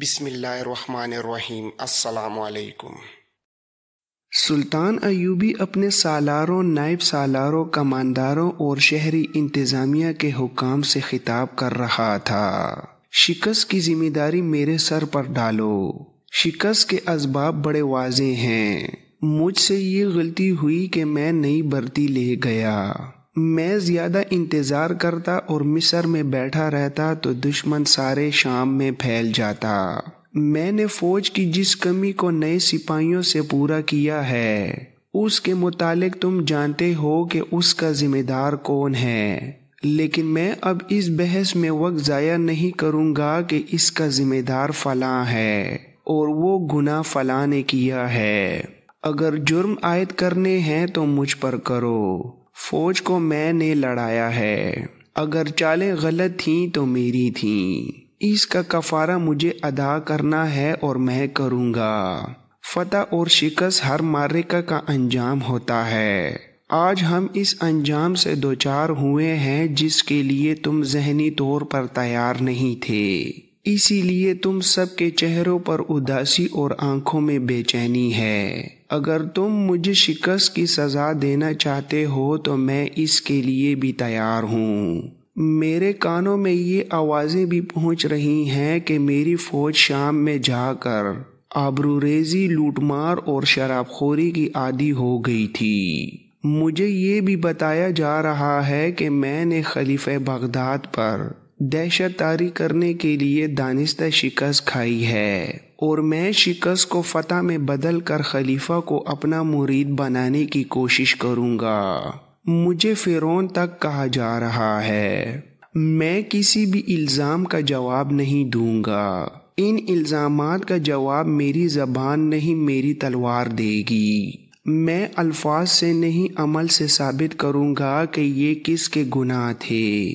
بسم اللہ الرحمن الرحیم۔ السلام علیکم۔ سلطان ایوبی اپنے سالاروں، نائب سالاروں، کمانداروں اور شہری انتظامیہ کے حکام سے خطاب کر رہا تھا۔ شکست کی ذمہ داری میرے سر پر ڈالو۔ شکست کے اسباب بڑے واضح ہیں۔ مجھ سے یہ غلطی ہوئی کہ میں نئی بھرتی لے گیا۔ میں زیادہ انتظار کرتا اور مصر میں بیٹھا رہتا تو دشمن سارے شام میں پھیل جاتا۔ میں نے فوج کی جس کمی کو نئے سپاہیوں سے پورا کیا ہے اس کے متعلق تم جانتے ہو کہ اس کا ذمہ دار کون ہے، لیکن میں اب اس بحث میں وقت ضائع نہیں کروں گا کہ اس کا ذمہ دار فلاں ہے اور وہ گناہ فلاں نے کیا ہے۔ اگر جرم عائد کرنے ہیں تو مجھ پر کرو، فوج کو میں نے لڑایا ہے، اگر چالیں غلط تھیں تو میری تھیں، اس کا کفارہ مجھے ادا کرنا ہے اور میں کروں گا۔ فتح اور شکست ہر معرکہ کا انجام ہوتا ہے۔ آج ہم اس انجام سے دوچار ہوئے ہیں جس کے لیے تم ذہنی طور پر تیار نہیں تھے، اسی لیے تم سب کے چہروں پر اداسی اور آنکھوں میں بے چینی ہے۔ اگر تم مجھے شکست کی سزا دینا چاہتے ہو تو میں اس کے لیے بھی تیار ہوں۔ میرے کانوں میں یہ آوازیں بھی پہنچ رہی ہیں کہ میری فوج شام میں جا کر آبروریزی، لوٹ مار اور شراب خوری کی عادی ہو گئی تھی۔ مجھے یہ بھی بتایا جا رہا ہے کہ میں نے خلیفہ بغداد پر دہشت طاری کرنے کے لیے دانستہ شکست کھائی ہے اور میں شکست کو فتح میں بدل کر خلیفہ کو اپنا مرید بنانے کی کوشش کروں گا۔ مجھے فرعون تک کہا جا رہا ہے۔ میں کسی بھی الزام کا جواب نہیں دوں گا۔ ان الزامات کا جواب میری زبان نہیں، میری تلوار دے گی۔ میں الفاظ سے نہیں، عمل سے ثابت کروں گا کہ یہ کس کے گناہ تھے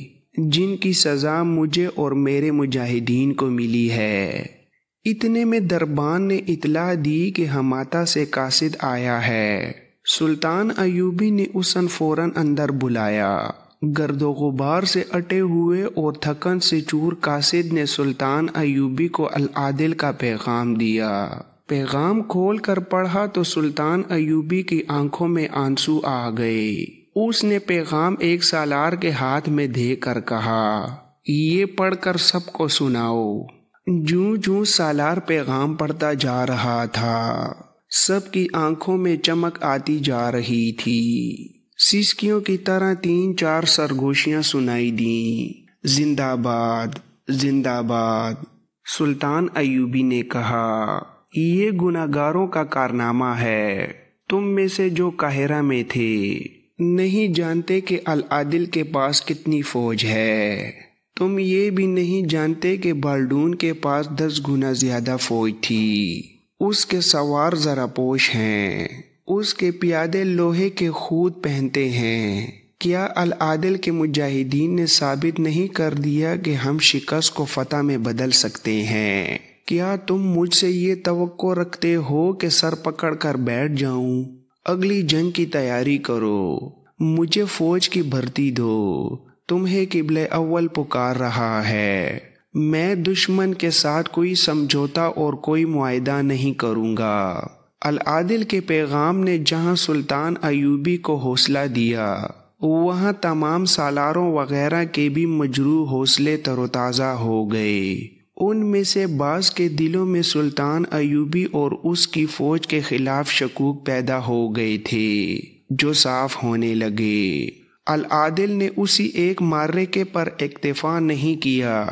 جن کی سزا مجھے اور میرے مجاہدین کو ملی ہے۔ اتنے میں دربان نے اطلاع دی کہ حماتہ سے قاصد آیا ہے۔ سلطان ایوبی نے اسن فوراً اندر بلایا۔ گرد و غبار سے اٹے ہوئے اور تھکن سے چور قاصد نے سلطان ایوبی کو العادل کا پیغام دیا۔ پیغام کھول کر پڑھا تو سلطان ایوبی کی آنکھوں میں آنسو آ گئے۔ اس نے پیغام ایک سالار کے ہاتھ میں دے کر کہا، یہ پڑھ کر سب کو سناؤ۔ جوں جوں سالار پیغام پڑھتا جا رہا تھا سب کی آنکھوں میں چمک آتی جا رہی تھی۔ سسکیوں کی طرح 3-4 سرگوشیاں سنائی دیں، زندہ باد، زندہ باد۔ سلطان ایوبی نے کہا، یہ گناہگاروں کا کارنامہ ہے۔ تم میں سے جو قاہرہ میں تھے نہیں جانتے کہ العادل کے پاس کتنی فوج ہے۔ تم یہ بھی نہیں جانتے کہ بالڈون کے پاس 10 گنا زیادہ فوج تھی۔ اس کے سوار زرہ پوش ہیں، اس کے پیادے لوہے کے خود پہنتے ہیں۔ کیا العادل کے مجاہدین نے ثابت نہیں کر دیا کہ ہم شکست کو فتح میں بدل سکتے ہیں؟ کیا تم مجھ سے یہ توقع رکھتے ہو کہ سر پکڑ کر بیٹھ جاؤں؟ اگلی جنگ کی تیاری کرو، مجھے فوج کی بھرتی دو، تمہیں قبلہ اول پکار رہا ہے۔ میں دشمن کے ساتھ کوئی سمجھوتا اور کوئی معاہدہ نہیں کروں گا۔ العادل کے پیغام نے جہاں سلطان ایوبی کو حوصلہ دیا وہاں تمام سالاروں وغیرہ کے بھی مجروح حوصلے تر و تازہ ہو گئے۔ ان میں سے بعض کے دلوں میں سلطان ایوبی اور اس کی فوج کے خلاف شکوک پیدا ہو گئے تھے جو صاف ہونے لگے۔ العادل نے اسی ایک معرکے پر اکتفا نہیں کیا،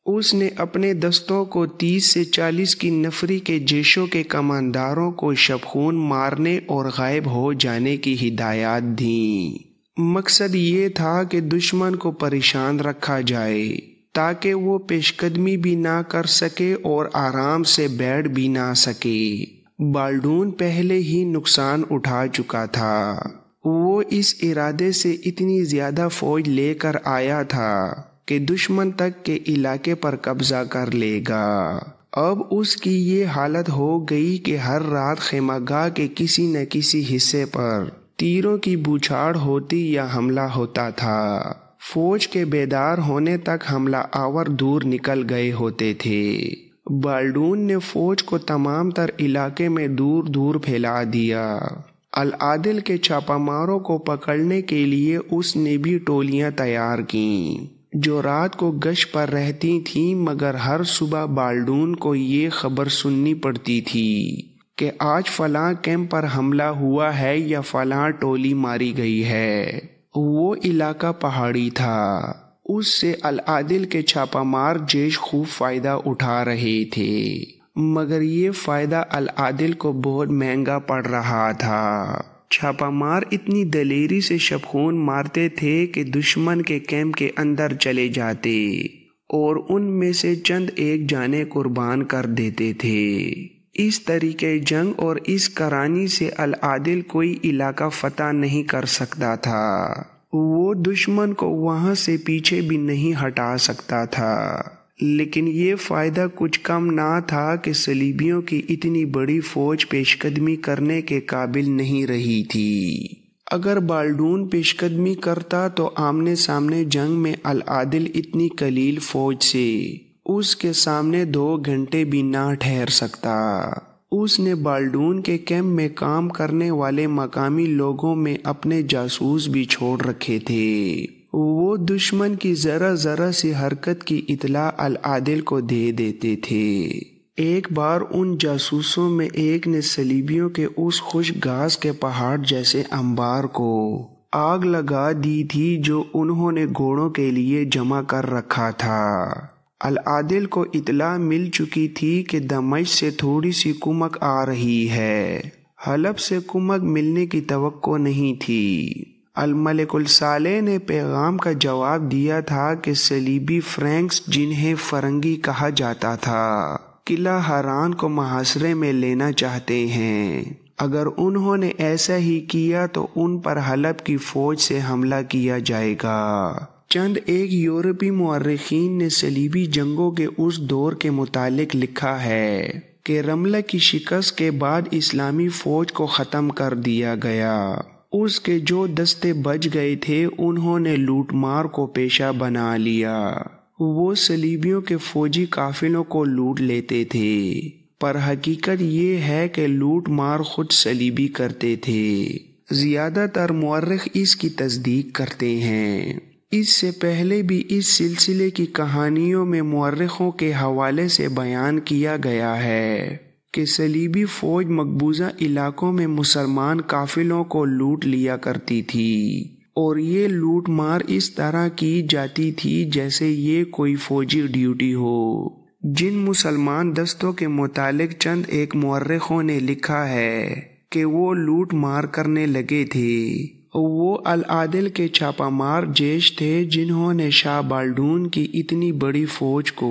اس نے اپنے دستوں کو 30 سے 40 کی نفری کے جیشوں کے کمانداروں کو شبخون مارنے اور غائب ہو جانے کی ہدایات دیں۔ مقصد یہ تھا کہ دشمن کو پریشان رکھا جائے تاکہ وہ پیش قدمی بھی نہ کر سکے اور آرام سے بیٹھ بھی نہ سکے۔ بالڈون پہلے ہی نقصان اٹھا چکا تھا، وہ اس ارادے سے اتنی زیادہ فوج لے کر آیا تھا کہ دشمن تک کے علاقے پر قبضہ کر لے گا۔ اب اس کی یہ حالت ہو گئی کہ ہر رات خیمہ گاہ کے کسی نہ کسی حصے پر تیروں کی بوچھاڑ ہوتی یا حملہ ہوتا تھا۔ فوج کے بیدار ہونے تک حملہ آور دور نکل گئے ہوتے تھے۔ بالڈون نے فوج کو تمام تر علاقے میں دور دور پھیلا دیا۔ العادل کے چھاپہ ماروں کو پکڑنے کے لیے اس نے بھی ٹولیاں تیار کیں جو رات کو گشت پر رہتی تھیں، مگر ہر صبح بالڈون کو یہ خبر سننی پڑتی تھی کہ آج فلاں کیمپ پر حملہ ہوا ہے یا فلاں ٹولی ماری گئی ہے۔ وہ علاقہ پہاڑی تھا، اس سے العادل کے چھاپہ مار جیش خوب فائدہ اٹھا رہے تھے، مگر یہ فائدہ العادل کو بہت مہنگا پڑ رہا تھا۔ چھاپہ مار اتنی دلیری سے شبخون مارتے تھے کہ دشمن کے کیمپ کے اندر چلے جاتے اور ان میں سے چند ایک جانیں قربان کر دیتے تھے۔ اس طریقے جنگ اور اس کرانی سے العادل کوئی علاقہ فتح نہیں کر سکتا تھا، وہ دشمن کو وہاں سے پیچھے بھی نہیں ہٹا سکتا تھا۔ لیکن یہ فائدہ کچھ کم نہ تھا کہ صلیبیوں کی اتنی بڑی فوج پیش قدمی کرنے کے قابل نہیں رہی تھی۔ اگر بالڈون پیش قدمی کرتا تو آمنے سامنے جنگ میں العادل اتنی قلیل فوج سے اس کے سامنے 2 گھنٹے بھی نہ ٹھہر سکتا۔ اس نے بالڈون کے کیمپ میں کام کرنے والے مقامی لوگوں میں اپنے جاسوس بھی چھوڑ رکھے تھے۔ وہ دشمن کی ذرا ذرا سی حرکت کی اطلاع العادل کو دے دیتے تھے۔ ایک بار ان جاسوسوں میں ایک نے صلیبیوں کے اس خوش گھاس کے پہاڑ جیسے انبار کو آگ لگا دی تھی جو انہوں نے گھوڑوں کے لیے جمع کر رکھا تھا۔ العادل کو اطلاع مل چکی تھی کہ دمشق سے تھوڑی سی کمک آ رہی ہے، حلب سے کمک ملنے کی توقع نہیں تھی۔ الملک الصالح نے پیغام کا جواب دیا تھا کہ صلیبی فرینکس، جنہیں فرنگی کہا جاتا تھا، قلعہ حران کو محاصرے میں لینا چاہتے ہیں۔ اگر انہوں نے ایسا ہی کیا تو ان پر حلب کی فوج سے حملہ کیا جائے گا۔ چند ایک یورپی مورخین نے صلیبی جنگوں کے اس دور کے متعلق لکھا ہے کہ رملہ کی شکست کے بعد اسلامی فوج کو ختم کر دیا گیا۔ اس کے جو دستے بچ گئے تھے انہوں نے لوٹ مار کو پیشہ بنا لیا۔ وہ صلیبیوں کے فوجی قافلوں کو لوٹ لیتے تھے، پر حقیقت یہ ہے کہ لوٹ مار خود صلیبی کرتے تھے۔ زیادہ تر مورخ اس کی تصدیق کرتے ہیں۔ اس سے پہلے بھی اس سلسلے کی کہانیوں میں مورخوں کے حوالے سے بیان کیا گیا ہے کہ صلیبی فوج مقبوضہ علاقوں میں مسلمان قافلوں کو لوٹ لیا کرتی تھی، اور یہ لوٹ مار اس طرح کی جاتی تھی جیسے یہ کوئی فوجی ڈیوٹی ہو۔ جن مسلمان دستوں کے متعلق چند ایک مورخوں نے لکھا ہے کہ وہ لوٹ مار کرنے لگے تھے، وہ العادل کے چھاپہ مار جیش تھے جنہوں نے شاہ بالڈون کی اتنی بڑی فوج کو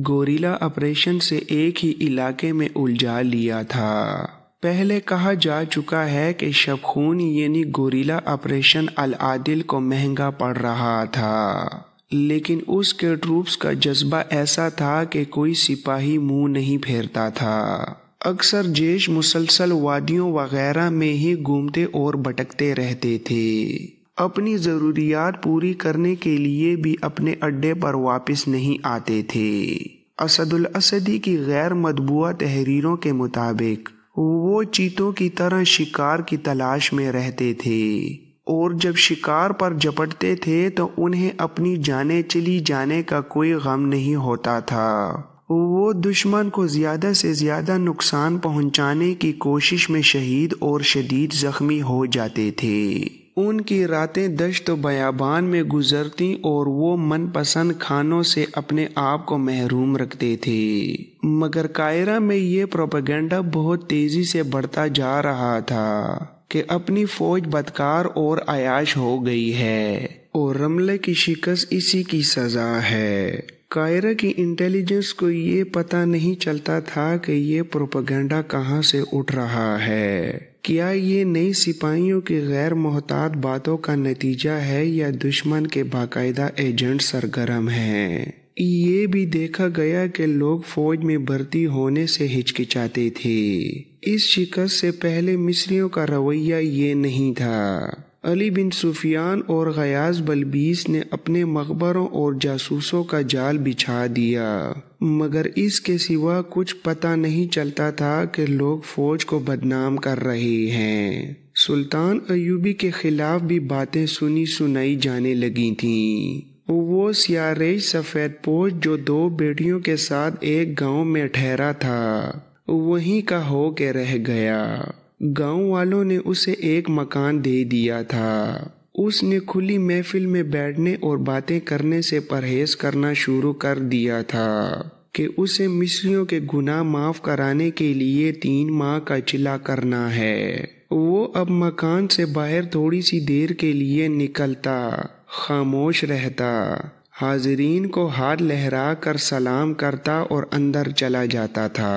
گوریلا آپریشن سے ایک ہی علاقے میں الجھا لیا تھا۔ پہلے کہا جا چکا ہے کہ شبخون یعنی گوریلا آپریشن العادل کو مہنگا پڑ رہا تھا، لیکن اس کے ٹروپس کا جذبہ ایسا تھا کہ کوئی سپاہی منہ نہیں پھیرتا تھا۔ اکثر جیش مسلسل وادیوں وغیرہ میں ہی گھومتے اور بھٹکتے رہتے تھے، اپنی ضروریات پوری کرنے کے لیے بھی اپنے اڈے پر واپس نہیں آتے تھے۔ اسد الاسدی کی غیر مطبوعہ تحریروں کے مطابق وہ چیتوں کی طرح شکار کی تلاش میں رہتے تھے، اور جب شکار پر جپٹتے تھے تو انہیں اپنی جانیں چلی جانے کا کوئی غم نہیں ہوتا تھا۔ وہ دشمن کو زیادہ سے زیادہ نقصان پہنچانے کی کوشش میں شہید اور شدید زخمی ہو جاتے تھے۔ ان کی راتیں دشت و بیابان میں گزرتی اور وہ من پسند کھانوں سے اپنے آپ کو محروم رکھتے تھے، مگر قاہرہ میں یہ پروپیگنڈا بہت تیزی سے بڑھتا جا رہا تھا کہ اپنی فوج بدکار اور عیاش ہو گئی ہے اور رملہ کی شکست اسی کی سزا ہے۔ قاہرہ کی انٹیلیجنس کو یہ پتہ نہیں چلتا تھا کہ یہ پروپیگنڈا کہاں سے اٹھ رہا ہے۔ کیا یہ نئی سپاہیوں کی غیر محتاط باتوں کا نتیجہ ہے یا دشمن کے باقاعدہ ایجنٹ سرگرم ہیں؟ یہ بھی دیکھا گیا کہ لوگ فوج میں بھرتی ہونے سے ہچکچاتے تھے۔ اس شکست سے پہلے مصریوں کا رویہ یہ نہیں تھا۔ علی بن سفیان اور غیاث بلبیس نے اپنے مقبروں اور جاسوسوں کا جال بچھا دیا، مگر اس کے سوا کچھ پتہ نہیں چلتا تھا کہ لوگ فوج کو بدنام کر رہے ہیں۔ سلطان ایوبی کے خلاف بھی باتیں سنی سنائی جانے لگی تھیں۔ وہ سیاہ ریش سفید پوش جو 2 بیٹیوں کے ساتھ ایک گاؤں میں ٹھہرا تھا وہیں کا ہو کے رہ گیا۔ گاؤں والوں نے اسے ایک مکان دے دیا تھا۔ اس نے کھلی محفل میں بیٹھنے اور باتیں کرنے سے پرہیز کرنا شروع کر دیا تھا کہ اسے مصریوں کے گناہ معاف کرانے کے لیے 3 ماہ کا چلا کرنا ہے۔ وہ اب مکان سے باہر تھوڑی سی دیر کے لیے نکلتا، خاموش رہتا، حاضرین کو ہاتھ لہرا کر سلام کرتا اور اندر چلا جاتا تھا۔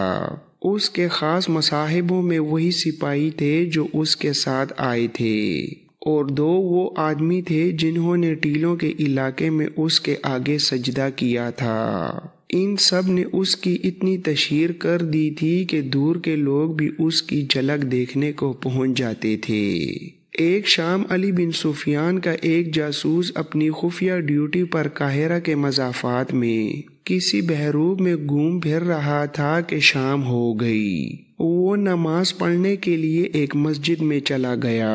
اس کے خاص مصاحبوں میں وہی سپاہی تھے جو اس کے ساتھ آئے تھے، اور 2 وہ آدمی تھے جنہوں نے ٹیلوں کے علاقے میں اس کے آگے سجدہ کیا تھا۔ ان سب نے اس کی اتنی تشہیر کر دی تھی کہ دور کے لوگ بھی اس کی جھلک دیکھنے کو پہنچ جاتے تھے۔ ایک شام علی بن سفیان کا ایک جاسوس اپنی خفیہ ڈیوٹی پر قاہرہ کے مضافات میں کسی بحروب میں گھوم پھر رہا تھا کہ شام ہو گئی۔ وہ نماز پڑھنے کے لیے ایک مسجد میں چلا گیا۔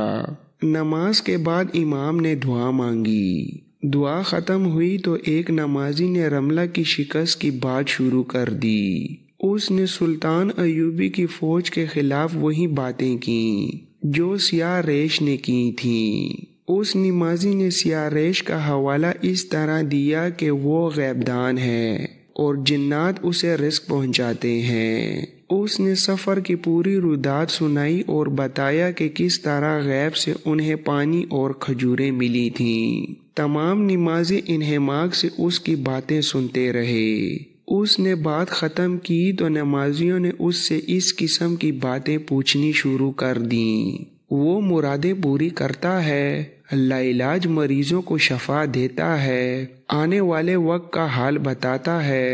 نماز کے بعد امام نے دعا مانگی۔ دعا ختم ہوئی تو ایک نمازی نے رملہ کی شکست کی بات شروع کر دی۔ اس نے سلطان ایوبی کی فوج کے خلاف وہی باتیں کیں جو سیاہ ریش نے کی تھیں۔ اس نمازی نے سیاہ ریش کا حوالہ اس طرح دیا کہ وہ غیب دان ہے اور جنات اسے رزق پہنچاتے ہیں۔ اس نے سفر کی پوری روایت سنائی اور بتایا کہ کس طرح غیب سے انہیں پانی اور کھجوریں ملی تھیں۔ تمام نمازی انہماک سے اس کی باتیں سنتے رہے۔ اس نے بات ختم کی تو نمازیوں نے اس سے اس قسم کی باتیں پوچھنی شروع کر دیں۔ وہ مرادیں پوری کرتا ہے، لا علاج مریضوں کو شفا دیتا ہے، آنے والے وقت کا حال بتاتا ہے،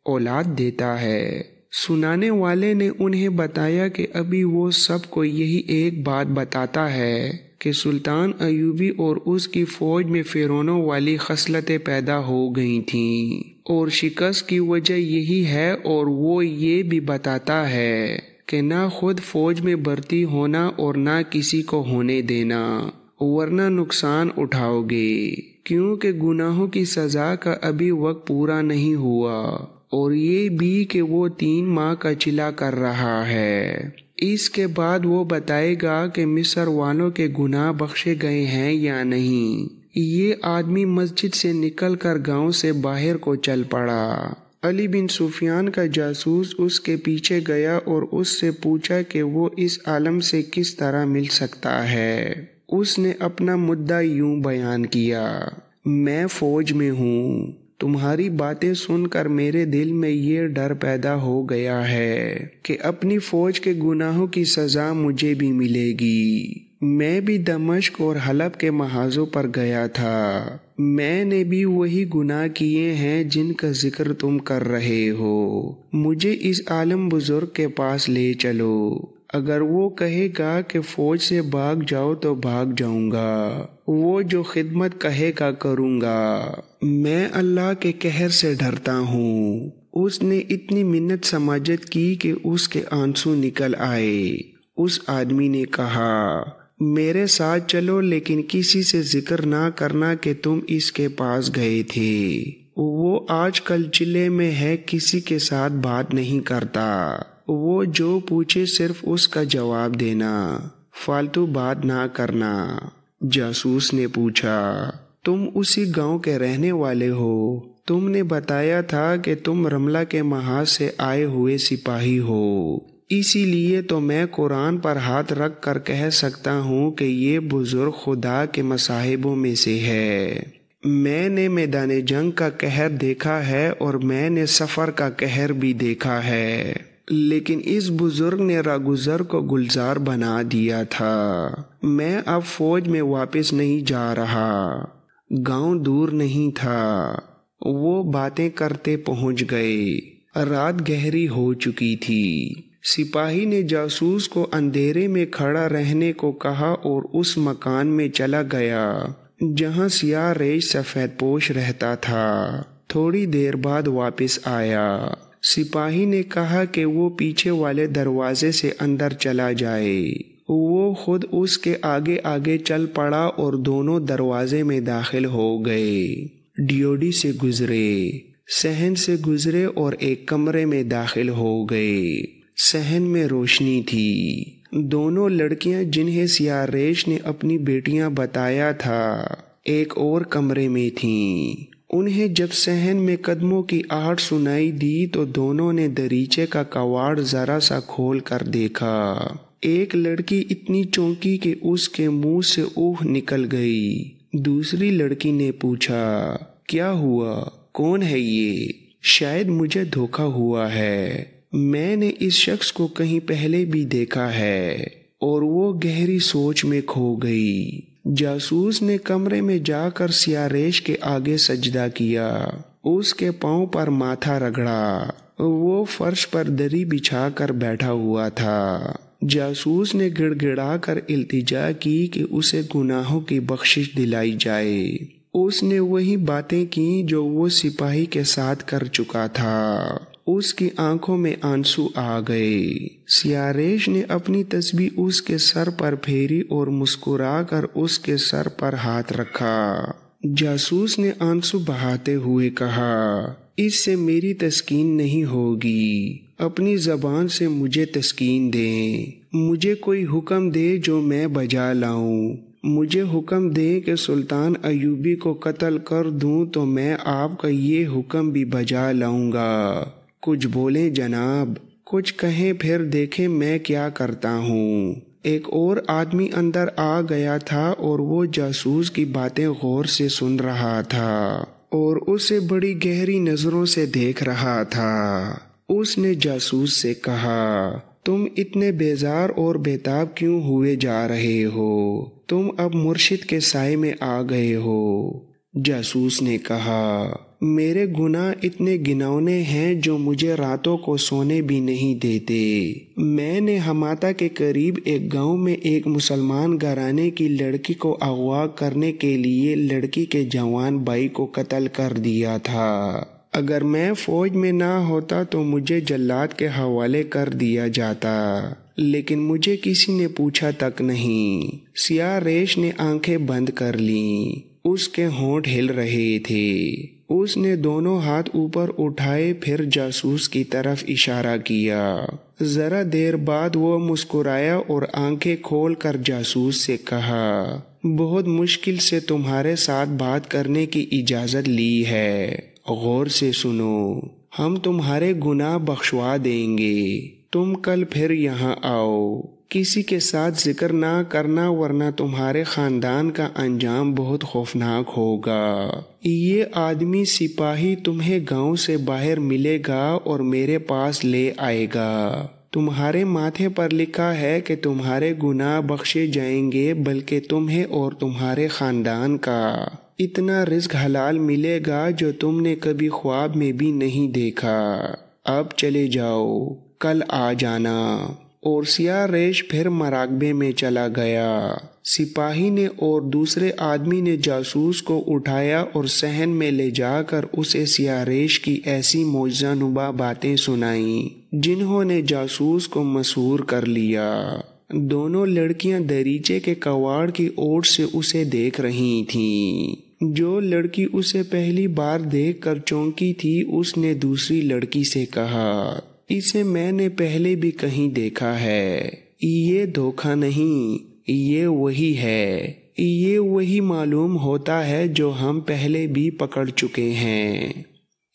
اولاد دیتا ہے۔ سنانے والے نے انہیں بتایا کہ ابھی وہ سب کو یہی ایک بات بتاتا ہے کہ سلطان ایوبی اور اس کی فوج میں فرعونوں والی خصلتیں پیدا ہو گئی تھیں اور شکست کی وجہ یہی ہے، اور وہ یہ بھی بتاتا ہے کہ نہ خود فوج میں بھرتی ہونا اور نہ کسی کو ہونے دینا، ورنہ نقصان اٹھاؤ گے، کیونکہ گناہوں کی سزا کا ابھی وقت پورا نہیں ہوا، اور یہ بھی کہ وہ 3 ماہ کا چلا کر رہا ہے۔ اس کے بعد وہ بتائے گا کہ مصر والوں کے گناہ بخشے گئے ہیں یا نہیں۔ یہ آدمی مسجد سے نکل کر گاؤں سے باہر کو چل پڑا۔ علی بن سفیان کا جاسوس اس کے پیچھے گیا اور اس سے پوچھا کہ وہ اس عالم سے کس طرح مل سکتا ہے۔ اس نے اپنا مدعا یوں بیان کیا: میں فوج میں ہوں۔ تمہاری باتیں سن کر میرے دل میں یہ ڈر پیدا ہو گیا ہے کہ اپنی فوج کے گناہوں کی سزا مجھے بھی ملے گی۔ میں بھی دمشق اور حلب کے محاذوں پر گیا تھا۔ میں نے بھی وہی گناہ کیے ہیں جن کا ذکر تم کر رہے ہو۔ مجھے اس عالم بزرگ کے پاس لے چلو۔ اگر وہ کہے گا کہ فوج سے بھاگ جاؤ تو بھاگ جاؤں گا، وہ جو خدمت کہے گا کروں گا۔ میں اللہ کے قہر سے ڈرتا ہوں۔ اس نے اتنی منت سماجت کی کہ اس کے آنسو نکل آئے۔ اس آدمی نے کہا: میرے ساتھ چلو، لیکن کسی سے ذکر نہ کرنا کہ تم اس کے پاس گئے تھے۔ وہ آج کل چلے میں ہے، کسی کے ساتھ بات نہیں کرتا۔ وہ جو پوچھے صرف اس کا جواب دینا، فالتو بات نہ کرنا۔ جاسوس نے پوچھا: تم اسی گاؤں کے رہنے والے ہو؟ تم نے بتایا تھا کہ تم رملہ کے محاذ سے آئے ہوئے سپاہی ہو، اسی لیے تو میں قرآن پر ہاتھ رکھ کر کہہ سکتا ہوں کہ یہ بزرگ خدا کے مصاحبوں میں سے ہے۔ میں نے میدان جنگ کا قہر دیکھا ہے اور میں نے سفر کا قہر بھی دیکھا ہے، لیکن اس بزرگ نے راگزر کو گلزار بنا دیا تھا۔ میں اب فوج میں واپس نہیں جا رہا۔ گاؤں دور نہیں تھا۔ وہ باتیں کرتے پہنچ گئے۔ رات گہری ہو چکی تھی۔ سپاہی نے جاسوس کو اندھیرے میں کھڑا رہنے کو کہا اور اس مکان میں چلا گیا جہاں سیاہ ریش سفید پوش رہتا تھا۔ تھوڑی دیر بعد واپس آیا۔ سپاہی نے کہا کہ وہ پیچھے والے دروازے سے اندر چلا جائے۔ وہ خود اس کے آگے آگے چل پڑا اور دونوں دروازے میں داخل ہو گئے۔ ڈیوڈی سے گزرے، صحن سے گزرے اور ایک کمرے میں داخل ہو گئے۔ صحن میں روشنی تھی۔ دونوں لڑکیاں جنہیں سیاہ ریش نے اپنی بیٹیاں بتایا تھا ایک اور کمرے میں تھیں۔ انہیں جب صحن میں قدموں کی آہٹ سنائی دی تو دونوں نے دریچے کا کواڑ ذرا سا کھول کر دیکھا۔ ایک لڑکی اتنی چونکی کہ اس کے منہ سے اوہ نکل گئی۔ دوسری لڑکی نے پوچھا، کیا ہوا؟ کون ہے یہ؟ شاید مجھے دھوکا ہوا ہے۔ میں نے اس شخص کو کہیں پہلے بھی دیکھا ہے۔ اور وہ گہری سوچ میں کھو گئی۔ جاسوس نے کمرے میں جا کر سیاہ ریش کے آگے سجدہ کیا، اس کے پاؤں پر ماتھا رگڑا۔ وہ فرش پر دری بچھا کر بیٹھا ہوا تھا۔ جاسوس نے گڑ گڑا کر التجا کی کہ اسے گناہوں کی بخشش دلائی جائے۔ اس نے وہی باتیں کی جو وہ سپاہی کے ساتھ کر چکا تھا۔ اس کی آنکھوں میں آنسو آ گئے۔ سیاہ ریش نے اپنی تسبیح اس کے سر پر پھیری اور مسکرا کر اس کے سر پر ہاتھ رکھا۔ جاسوس نے آنسو بہاتے ہوئے کہا، اس سے میری تسکین نہیں ہوگی، اپنی زبان سے مجھے تسکین دیں۔ مجھے کوئی حکم دے جو میں بجا لاؤں۔ مجھے حکم دیں کہ سلطان ایوبی کو قتل کر دوں تو میں آپ کا یہ حکم بھی بجا لاؤں گا۔ کچھ بولیں جناب، کچھ کہیں پھر دیکھیں میں کیا کرتا ہوں۔ ایک اور آدمی اندر آ گیا تھا اور وہ جاسوس کی باتیں غور سے سن رہا تھا اور اسے بڑی گہری نظروں سے دیکھ رہا تھا۔ اس نے جاسوس سے کہا، تم اتنے بیزار اور بےتاب کیوں ہوئے جا رہے ہو؟ تم اب مرشد کے سائے میں آ گئے ہو۔ جاسوس نے کہا، میرے گناہ اتنے گنونے ہیں جو مجھے راتوں کو سونے بھی نہیں دیتے۔ میں نے ہماتا کے قریب ایک گاؤں میں ایک مسلمان گھرانے کی لڑکی کو اغوا کرنے کے لیے لڑکی کے جوان بھائی کو قتل کر دیا تھا۔ اگر میں فوج میں نہ ہوتا تو مجھے جلاد کے حوالے کر دیا جاتا، لیکن مجھے کسی نے پوچھا تک نہیں۔ سیاہ ریش نے آنکھیں بند کر لیں، اس کے ہونٹ ہل رہے تھے۔ اس نے دونوں ہاتھ اوپر اٹھائے پھر جاسوس کی طرف اشارہ کیا۔ ذرا دیر بعد وہ مسکرایا اور آنکھیں کھول کر جاسوس سے کہا، بہت مشکل سے تمہارے ساتھ بات کرنے کی اجازت لی ہے، غور سے سنو، ہم تمہارے گناہ بخشوا دیں گے۔ تم کل پھر یہاں آؤ، کسی کے ساتھ ذکر نہ کرنا ورنہ تمہارے خاندان کا انجام بہت خوفناک ہوگا۔ یہ آدمی سپاہی تمہیں گاؤں سے باہر ملے گا اور میرے پاس لے آئے گا۔ تمہارے ماتھے پر لکھا ہے کہ تمہارے گناہ بخشے جائیں گے، بلکہ تمہیں اور تمہارے خاندان کا اتنا رزق حلال ملے گا جو تم نے کبھی خواب میں بھی نہیں دیکھا۔ اب چلے جاؤ، کل آ جانا۔ اور سیاہ ریش پھر مراقبے میں چلا گیا۔ سپاہی نے اور دوسرے آدمی نے جاسوس کو اٹھایا اور صحن میں لے جا کر اسے سیاہ ریش کی ایسی معجزہ نما باتیں سنائیں جنہوں نے جاسوس کو مسحور کر لیا۔ دونوں لڑکیاں دریچے کے کواڑ کی اوٹ سے اسے دیکھ رہی تھیں۔ جو لڑکی اسے پہلی بار دیکھ کر چونکی تھی اس نے دوسری لڑکی سے کہا، اسے میں نے پہلے بھی کہیں دیکھا ہے، یہ دھوکہ نہیں، یہ وہی ہے، یہ وہی معلوم ہوتا ہے جو ہم پہلے بھی پکڑ چکے ہیں۔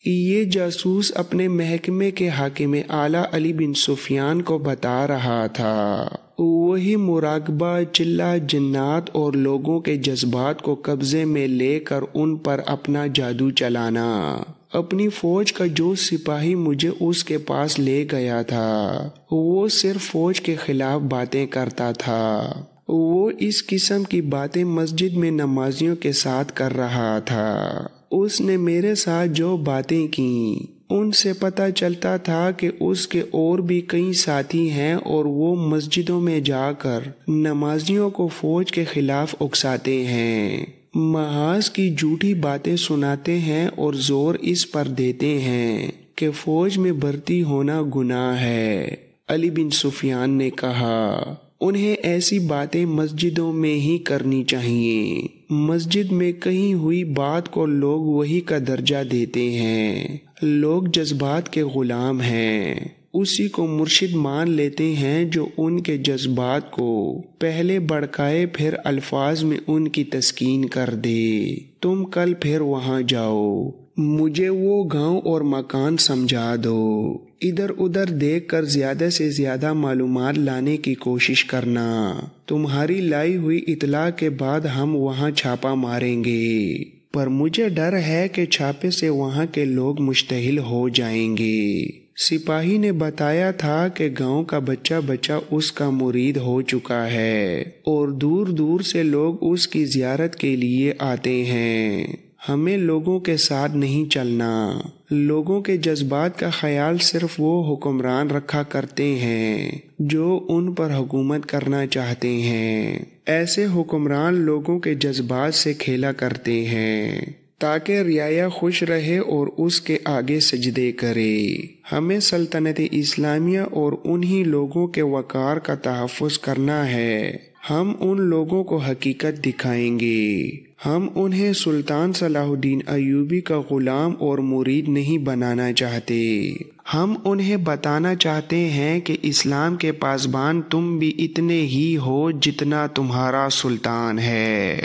یہ جاسوس اپنے محکمے کے حاکم اعلیٰ علی بن سفیان کو بتا رہا تھا، وہی مراقبہ، چلہ جنات اور لوگوں کے جذبات کو قبضے میں لے کر ان پر اپنا جادو چلانا۔ اپنی فوج کا جو سپاہی مجھے اس کے پاس لے گیا تھا وہ صرف فوج کے خلاف باتیں کرتا تھا۔ وہ اس قسم کی باتیں مسجد میں نمازیوں کے ساتھ کر رہا تھا۔ اس نے میرے ساتھ جو باتیں کیں ان سے پتہ چلتا تھا کہ اس کے اور بھی کئی ساتھی ہیں اور وہ مسجدوں میں جا کر نمازیوں کو فوج کے خلاف اکساتے ہیں، محاذ کی جھوٹی باتیں سناتے ہیں اور زور اس پر دیتے ہیں کہ فوج میں بھرتی ہونا گناہ ہے۔ علی بن سفیان نے کہا، انہیں ایسی باتیں مسجدوں میں ہی کرنی چاہیے۔ مسجد میں کہی ہوئی بات کو لوگ وہی کا درجہ دیتے ہیں۔ لوگ جذبات کے غلام ہیں، اسی کو مرشد مان لیتے ہیں جو ان کے جذبات کو پہلے بڑکائے پھر الفاظ میں ان کی تسکین کر دے۔ تم کل پھر وہاں جاؤ، مجھے وہ گاؤں اور مکان سمجھا دو۔ ادھر ادھر دیکھ کر زیادہ سے زیادہ معلومات لانے کی کوشش کرنا۔ تمہاری لائی ہوئی اطلاع کے بعد ہم وہاں چھاپا ماریں گے، پر مجھے ڈر ہے کہ چھاپے سے وہاں کے لوگ مشتعل ہو جائیں گے۔ سپاہی نے بتایا تھا کہ گاؤں کا بچہ بچہ اس کا مرید ہو چکا ہے اور دور دور سے لوگ اس کی زیارت کے لیے آتے ہیں۔ ہمیں لوگوں کے ساتھ نہیں چلنا۔ لوگوں کے جذبات کا خیال صرف وہ حکمران رکھا کرتے ہیں جو ان پر حکومت کرنا چاہتے ہیں۔ ایسے حکمران لوگوں کے جذبات سے کھیلا کرتے ہیں تاکہ رعایا خوش رہے اور اس کے آگے سجدے کرے۔ ہمیں سلطنت اسلامیہ اور انہی لوگوں کے وقار کا تحفظ کرنا ہے۔ ہم ان لوگوں کو حقیقت دکھائیں گے۔ ہم انہیں سلطان صلاح الدین ایوبی کا غلام اور مرید نہیں بنانا چاہتے۔ ہم انہیں بتانا چاہتے ہیں کہ اسلام کے پاسبان تم بھی اتنے ہی ہو جتنا تمہارا سلطان ہے۔